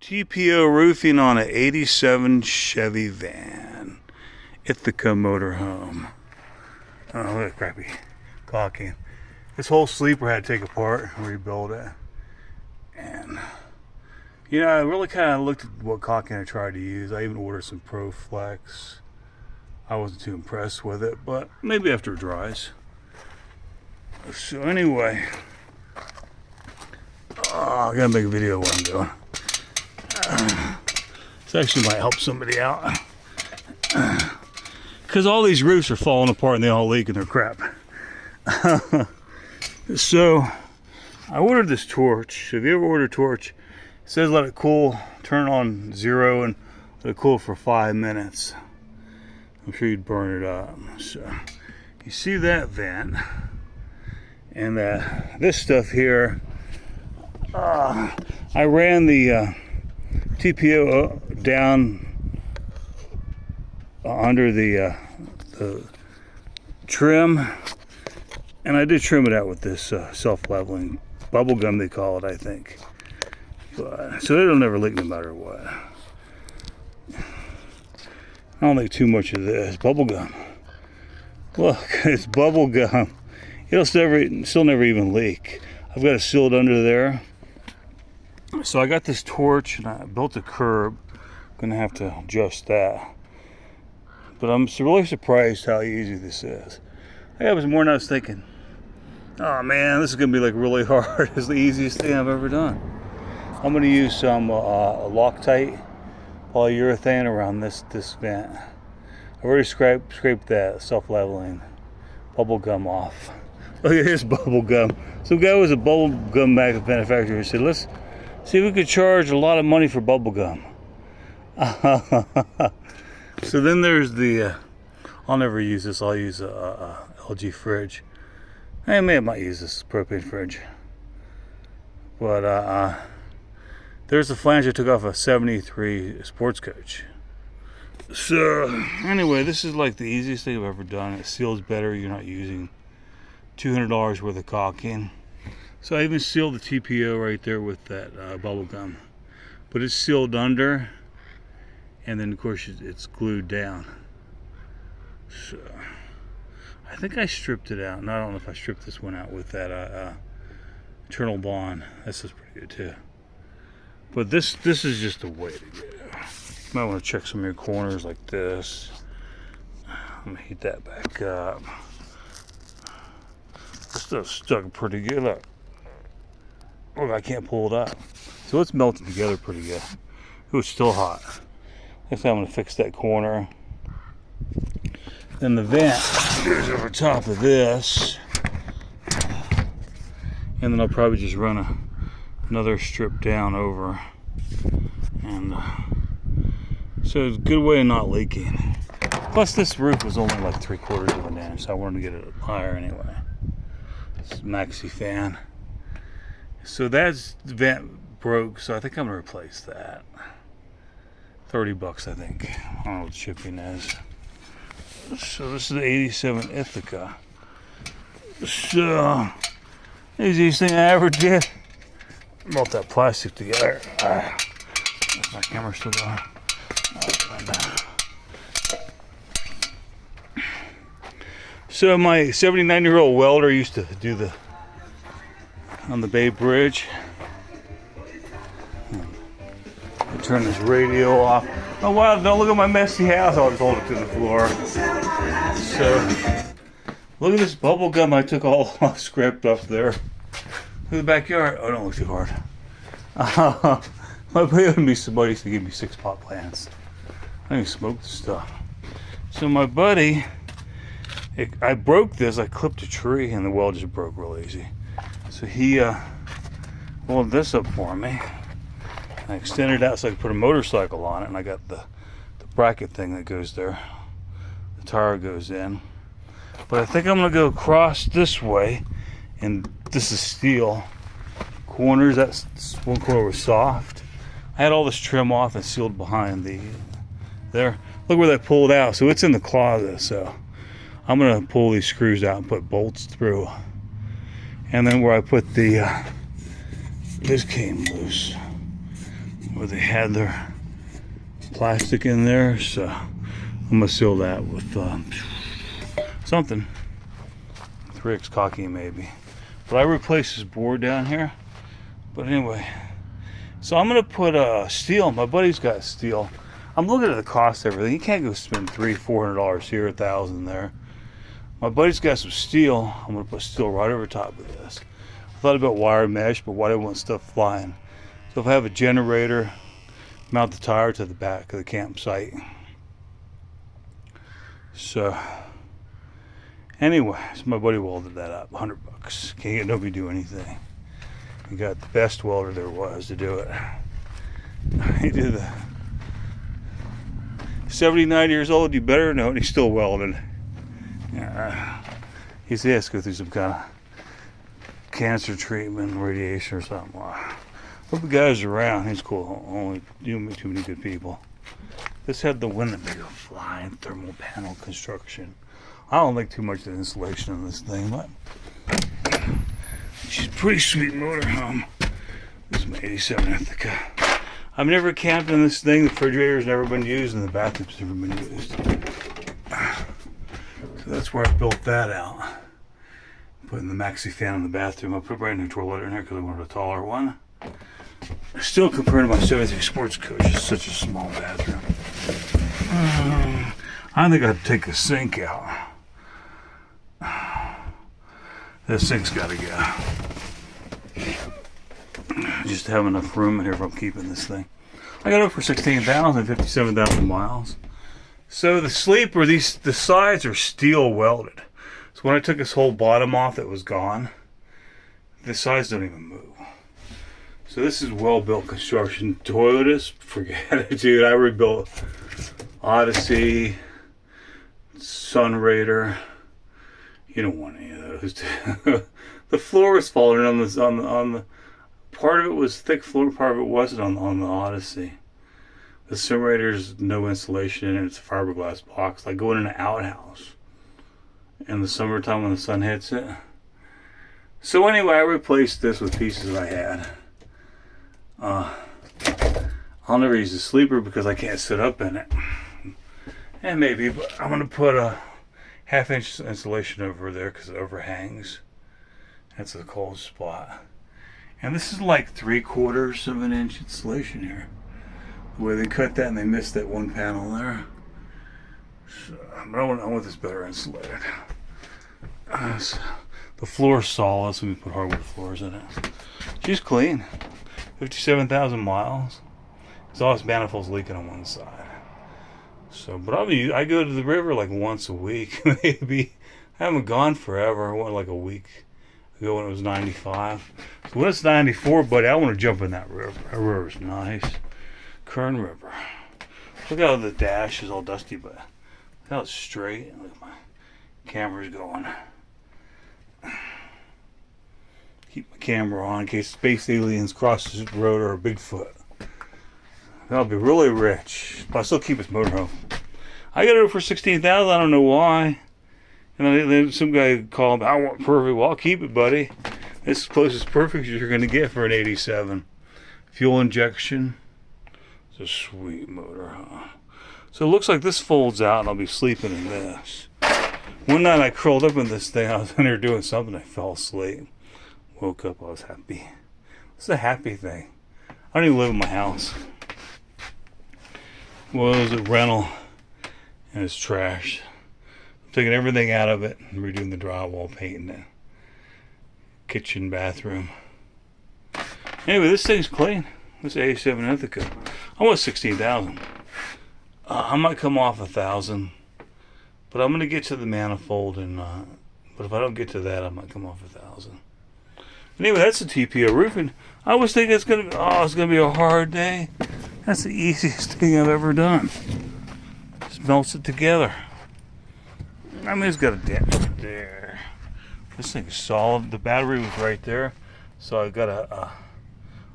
TPO roofing on an 87 Chevy van. Ithaca motorhome. Oh, look at crappy caulking. This whole sleeper had to take apart and rebuild it. And, you know, I really kind of looked at what caulking I tried to use. I even ordered some Pro Flex. I wasn't too impressed with it, but maybe after it dries. So anyway, I gotta make a video of what I'm doing. This actually might help somebody out. Because all these roofs are falling apart and they all leak and they're crap. So, I ordered this torch. If you ever order a torch, it says let it cool, turn on 0 and let it cool for 5 minutes. I'm sure you'd burn it up. So, you see that vent. And this stuff here, I ran the TPO down under the trim, and I did trim it out with this self-leveling bubble gum, they call it, I think. But, so it'll never leak no matter what. I don't think too much of this bubble gum. Look, it's bubble gum. It'll still never even leak. I've got it sealed under there. So I got this torch and I built a curb. I'm gonna have to adjust that. But I'm really surprised how easy this is. I was more than I was thinking. Oh man, this is gonna be like really hard. It's the easiest thing I've ever done. I'm gonna use some Loctite polyurethane around this vent. I've already scraped that self-leveling bubble gum off. Look at this bubble gum. Some guy was a bubble gum manufacturer who said, let's see if we could charge a lot of money for bubble gum. So then there's the, I'll never use this. I'll use a LG fridge. I might use this propane fridge. But there's the flange I took off a 73 sports coach. So anyway, this is like the easiest thing I've ever done. It seals better. You're not using $200 worth of caulking. So I even sealed the TPO right there with that bubble gum. But it's sealed under, and then of course it's glued down. So I think I stripped it out, and I don't know if I stripped this one out with that internal bond. This is pretty good too. But this is just the way to go. You might want to check some of your corners like this. Let me heat that back up. This stuff's stuck pretty good. Look, I can't pull it up. So it's melted together pretty good. It was still hot. I guess I'm going to fix that corner. Then the vent goes over top of this. And then I'll probably just run another strip down over. And so it's a good way of not leaking. Plus this roof was only like 3/4 of an inch, so I wanted to get it higher anyway. It's a maxi fan. So that vent broke, so I think I'm gonna replace that. $30 I think. I don't know what the shipping is. So this is the 87 Ithaca. So easiest thing I ever did. Melt that plastic together. Is my camera still going? So my 79-year-old welder used to do on the Bay Bridge. I turn this radio off. Oh wow, don't look at my messy house. I'll just hold it to the floor. So, look at this bubble gum I took all scraped up there. In the backyard. Oh, don't look too hard. My buddy would be somebody to give me 6 pot plants. I didn't smoke this stuff. So my buddy, I broke this. I clipped a tree and the weld just broke real easy. So he welded this up for me. I extended it out so I could put a motorcycle on it, and I got the bracket thing that goes there. The tire goes in. But I think I'm gonna go across this way, and this is steel. Corners, that's one corner was soft. I had all this trim off and sealed behind there. Look where that pulled out. So it's in the closet. So I'm gonna pull these screws out and put bolts through. And then where I put this came loose. where they had their plastic in there. So I'm gonna seal that with something. 3X caulking maybe. But I replaced this board down here. But anyway, so I'm gonna put steel. My buddy's got steel. I'm looking at the cost of everything. You can't go spend $300-400 here, $1,000 there. My buddy's got some steel. I'm gonna put steel right over top of this. I thought about wire mesh, but why do I want stuff flying? So if I have a generator, mount the tire to the back of the campsite. So anyway, so my buddy welded that up, $100. Can't get nobody do anything. He got the best welder there was to do it. He did the 79 years old, you better know, and he's still welding. He said he has to go through some kind of cancer treatment, radiation or something. Hope the guy's around. He's cool. Only you don't meet too many good people. This had the Winnebago flying thermal panel construction. I don't like too much of the insulation on this thing, but she's a pretty sweet motorhome. This is my 87 Ithaca. I've never camped in this thing. The refrigerator's never been used and the bathroom's never been used. So that's where I built that out. Putting the maxi fan in the bathroom. I put a brand new toilet in here because I wanted a taller one. Still, compared to my 73 Sports Coach, it's such a small bathroom. I think I'd take the sink out. This sink's got to go. Just to have enough room in here if I'm keeping this thing. I got it for 16,000, 57,000 miles. So the sleeper, the sides are steel welded. So when I took this whole bottom off that was gone, the sides don't even move. So this is well-built construction. Toyotas, forget it, dude. I rebuilt Odyssey, Sunraider. You don't want any of those. The floor was falling on the part of it was thick floor, part of it wasn't on the Odyssey. The Sunraider's no insulation in it. It's a fiberglass box, like going in an outhouse in the summertime when the sun hits it. So anyway, I replaced this with pieces I had. I'll never use the sleeper because I can't sit up in it. And maybe, but I'm going to put a 1/2 inch insulation over there because it overhangs. That's a cold spot. And this is like 3/4 of an inch insulation here. The way they cut that and they missed that one panel there. So, but I want this better insulated. So, the floor's solid, so we put hardwood floors in it. She's clean. 57,000 miles. Exhaust manifold's leaking on one side. So, but I go to the river like once a week, maybe. I haven't gone forever. I went like a week ago when it was 95. So when it's 94, buddy, I want to jump in that river. That river's nice. Kern River. Look how the dash is all dusty, but look how it's straight. Look at my camera's going. Keep my camera on in case space aliens cross the road or a Bigfoot. I'll be really rich, but I still keep this motorhome. I got it for 16,000. I don't know why. And then some guy called me. I want perfect. Well, I'll keep it, buddy. This is close as perfect as you're going to get for an 87. Fuel injection. It's a sweet motor, huh? So it looks like this folds out, and I'll be sleeping in this. One night I curled up in this thing. I was in there doing something. I fell asleep. Woke up, I was happy. This is a happy thing. I don't even live in my house. Well, it was a rental, and it's trashed. I'm taking everything out of it and redoing the drywall, painting it. Kitchen, bathroom. Anyway, this thing's clean. This 87 Ithaca. I want 16,000. I might come off 1,000, but I'm going to get to the manifold, and but if I don't get to that, I might come off 1,000. Anyway, that's the TPO roofing. I was thinking it's gonna be a hard day. That's the easiest thing I've ever done. Just melts it together. I mean, it's got a dent right there. This thing is solid. The battery was right there, so I got a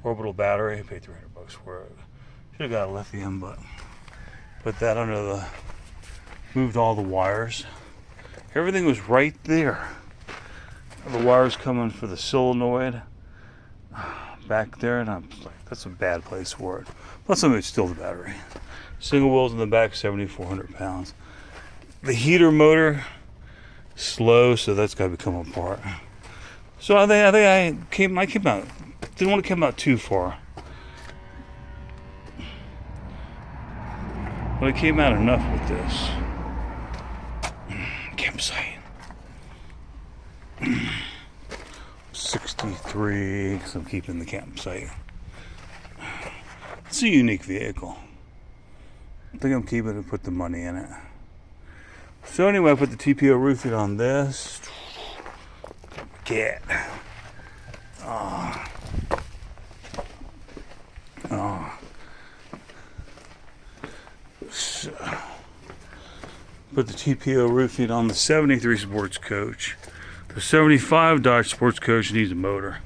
orbital battery. I paid $300 for it. Should have got a lithium, but put that under the. Moved all the wires. Everything was right there. The wires coming for the solenoid, back there, and I'm like, that's a bad place for it. Plus, it's still the battery. Single wheels in the back, 7,400 pounds. The heater motor, slow, so that's got to come apart. So I think I came out, didn't want to come out too far. But I came out enough with this. Campsite. 63, because I'm keeping the campsite. It's a unique vehicle. I think I'm keeping it, put the money in it. So anyway, I put the TPO roofing on this. Cat. So, put the TPO roofing on the 73 Sports Coach. The 75 Dodge Sports Coach needs a motor.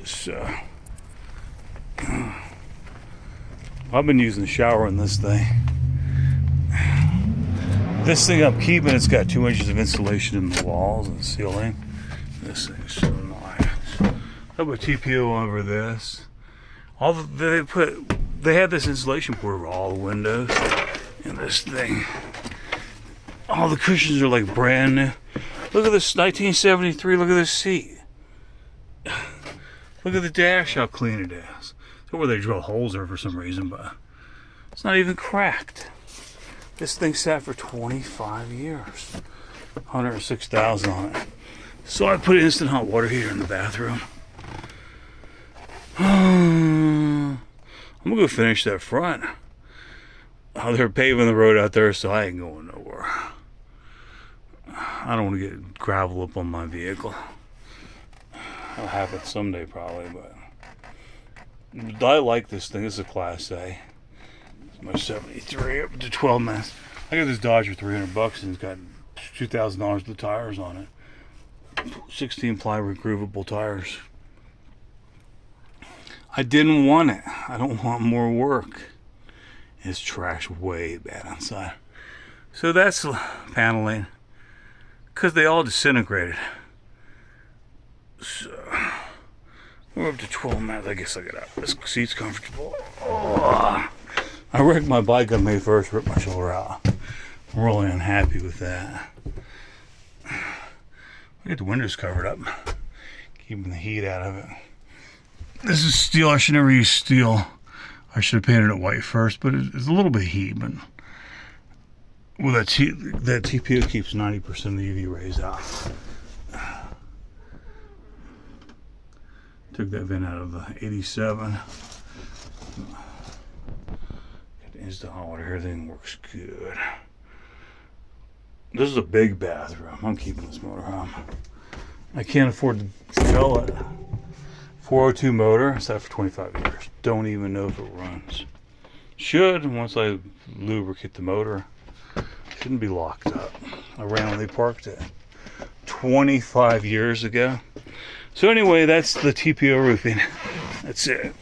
So, I've been using the shower in this thing. This thing I'm keeping, it's got 2 inches of insulation in the walls and the ceiling. This thing's so nice. I put TPO over this. They had this insulation board over all the windows. And this thing, all the cushions are like brand new. Look at this 1973. Look at this seat. Look at the dash, how clean it is. It's where they drill holes there for some reason, but it's not even cracked. This thing sat for 25 years. 106,000 on it. So I put an instant hot water heater in the bathroom. I'm gonna go finish that front. Oh, they're paving the road out there, so I ain't going nowhere. I don't want to get gravel up on my vehicle. That'll happen someday probably, but I like this thing. This is a Class A. It's my 73 up to 12 months. I got this Dodge for $300 and it's got $2,000 worth of tires on it. 16 ply regroovable tires. I didn't want it. I don't want more work. It's trash way bad outside. So that's paneling. Because they all disintegrated. So we're up to 12 minutes. I guess I get out. This seat's comfortable. Oh, I wrecked my bike on May 1st, ripped my shoulder out. I'm really unhappy with that. I get the windows covered up, keeping the heat out of it. This is steel. I should never use steel. I should have painted it white first, but it's a little bit of heat. But well, that TPO keeps 90% of the UV rays out. Took that vent out of the 87. Got the instant hot water. Everything works good. This is a big bathroom. I'm keeping this motorhome. I can't afford to sell it. 402 motor, sat for 25 years. Don't even know if it runs. Should, once I lubricate the motor. Shouldn't be locked up. I randomly parked it 25 years ago. So anyway, that's the TPO roofing. That's it.